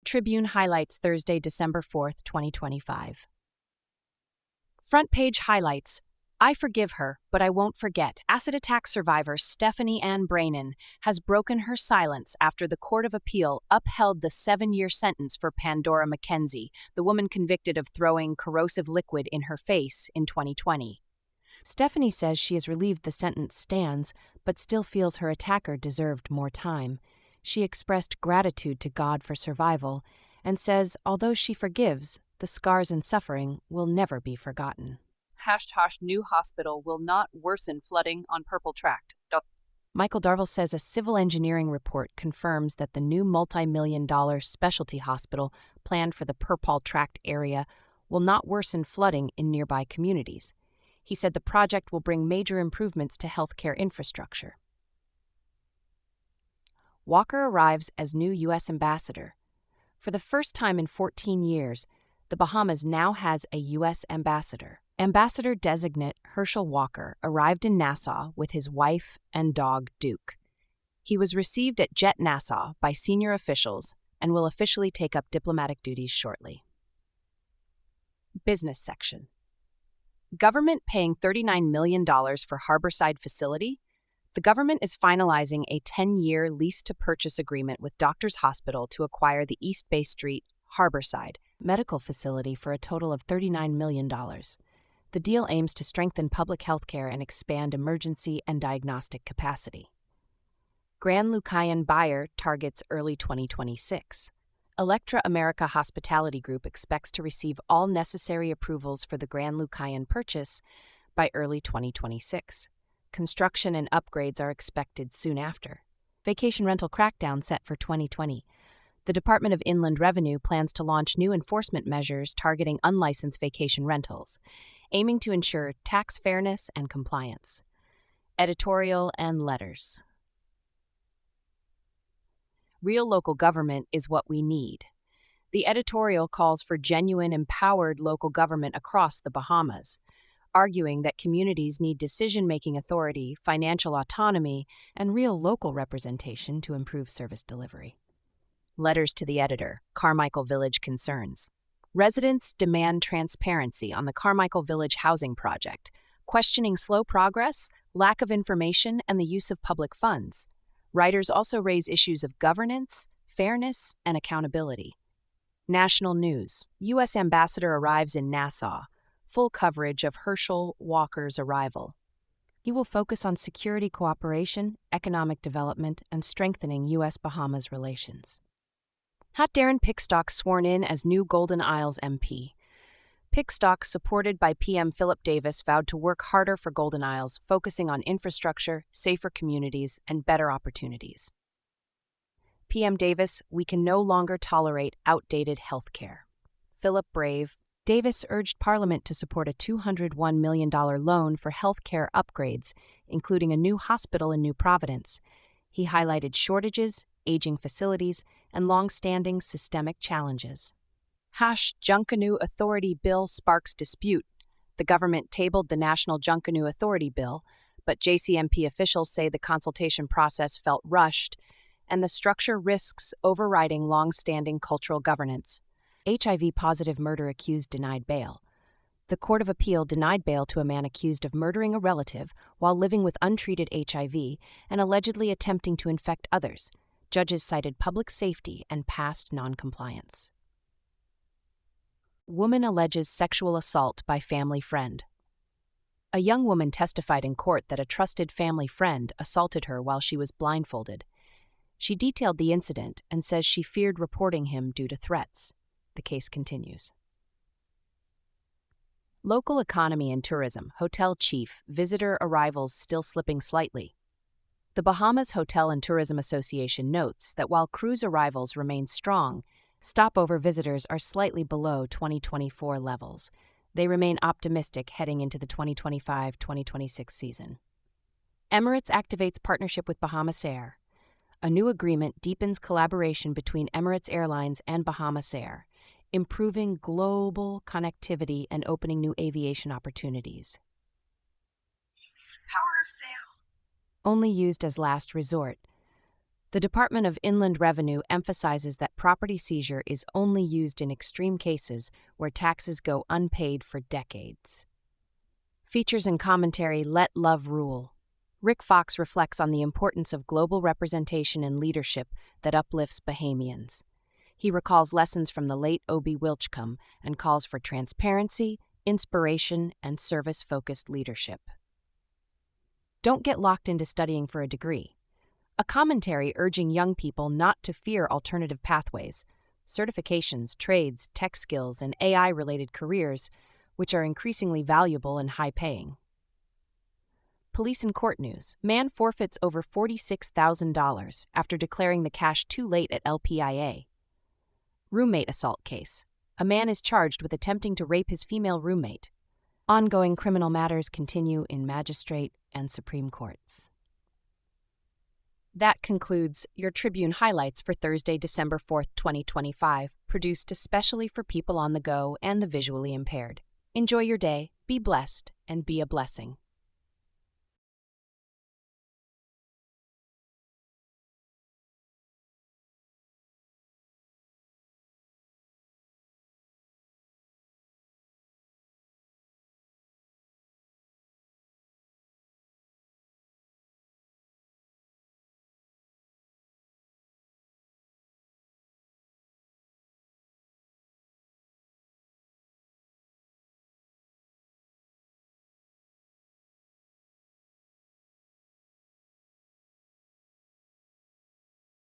Tribune highlights Thursday, December 4th, 2025. Front page highlights. I forgive her, but I won't forget. Acid attack survivor Stephanie Ann Brainin has broken her silence after the Court of Appeal upheld the 7-year sentence for Pandora McKenzie, the woman convicted of throwing corrosive liquid in her face in 2020. Stephanie says she is relieved the sentence stands, but still feels her attacker deserved more time. She expressed gratitude to God for survival and says although she forgives, the scars and suffering will never be forgotten. New hospital will not worsen flooding on Purple Tract. Michael Darville says a civil engineering report confirms that the new multi-million-dollar specialty hospital planned for the Purple Tract area will not worsen flooding in nearby communities. He said the project will bring major improvements to healthcare infrastructure. Walker arrives as new U.S. ambassador. For the first time in 14 years, the Bahamas now has a U.S. ambassador. Ambassador-designate Herschel Walker arrived in Nassau with his wife and dog Duke. He was received at Jet Nassau by senior officials and will officially take up diplomatic duties shortly. Business section. Government paying $39 million for Harborside facility? The government is finalizing a 10-year lease-to-purchase agreement with Doctors Hospital to acquire the East Bay Street, Harborside, medical facility for a total of $39 million. The deal aims to strengthen public health care and expand emergency and diagnostic capacity. Grand Lucayan buyer targets early 2026. Electra America Hospitality Group expects to receive all necessary approvals for the Grand Lucayan purchase by early 2026. Construction and upgrades are expected soon after. Vacation rental crackdown set for 2020. The Department of Inland Revenue plans to launch new enforcement measures targeting unlicensed vacation rentals, aiming to ensure tax fairness and compliance. Editorial and letters. Real local government is what we need. The editorial calls for genuine, empowered local government across the Bahamas, arguing that communities need decision-making authority, financial autonomy, and real local representation to improve service delivery. Letters to the editor, Carmichael Village concerns. Residents demand transparency on the Carmichael Village housing project, questioning slow progress, lack of information, and the use of public funds. Writers also raise issues of governance, fairness, and accountability. National news. U.S. ambassador arrives in Nassau. Full coverage of Herschel Walker's arrival. He will focus on security cooperation, economic development, and strengthening U.S.-Bahamas relations. Hat Darren Pickstock sworn in as new Golden Isles MP. Pickstock, supported by PM Philip Davis, vowed to work harder for Golden Isles, focusing on infrastructure, safer communities, and better opportunities. PM Davis, we can no longer tolerate outdated health care. Philip Brave. Davis urged Parliament to support a $201 million loan for health care upgrades, including a new hospital in New Providence. He highlighted shortages, aging facilities, and long-standing systemic challenges. Junkanoo Authority Bill sparks dispute. The government tabled the National Junkanoo Authority Bill, but JCMP officials say the consultation process felt rushed, and the structure risks overriding long-standing cultural governance. HIV-positive murder accused denied bail. The Court of Appeal denied bail to a man accused of murdering a relative while living with untreated HIV and allegedly attempting to infect others. Judges cited public safety and past noncompliance. Woman alleges sexual assault by family friend. A young woman testified in court that a trusted family friend assaulted her while she was blindfolded. She detailed the incident and says she feared reporting him due to threats. The case continues. Local economy and tourism. Hotel chief. Visitor arrivals still slipping slightly. The Bahamas Hotel and Tourism Association notes that while cruise arrivals remain strong, stopover visitors are slightly below 2024 levels. They remain optimistic heading into the 2025-2026 season. Emirates activates partnership with Bahamas Air. A new agreement deepens collaboration between Emirates Airlines and Bahamas Air, improving global connectivity and opening new aviation opportunities. Power of sail. Only used as last resort. The Department of Inland Revenue emphasizes that property seizure is only used in extreme cases where taxes go unpaid for decades. Features and commentary: Let Love Rule. Rick Fox reflects on the importance of global representation and leadership that uplifts Bahamians. He recalls lessons from the late O.B. Wilchcombe and calls for transparency, inspiration, and service-focused leadership. Don't get locked into studying for a degree. A commentary urging young people not to fear alternative pathways, certifications, trades, tech skills, and AI-related careers, which are increasingly valuable and high-paying. Police and court news. Man forfeits over $46,000 after declaring the cash too late at LPIA. Roommate assault case. A man is charged with attempting to rape his female roommate. Ongoing criminal matters continue in magistrate and Supreme Courts. That concludes your Tribune highlights for Thursday, December 4th, 2025, produced especially for people on the go and the visually impaired. Enjoy your day, be blessed, and be a blessing.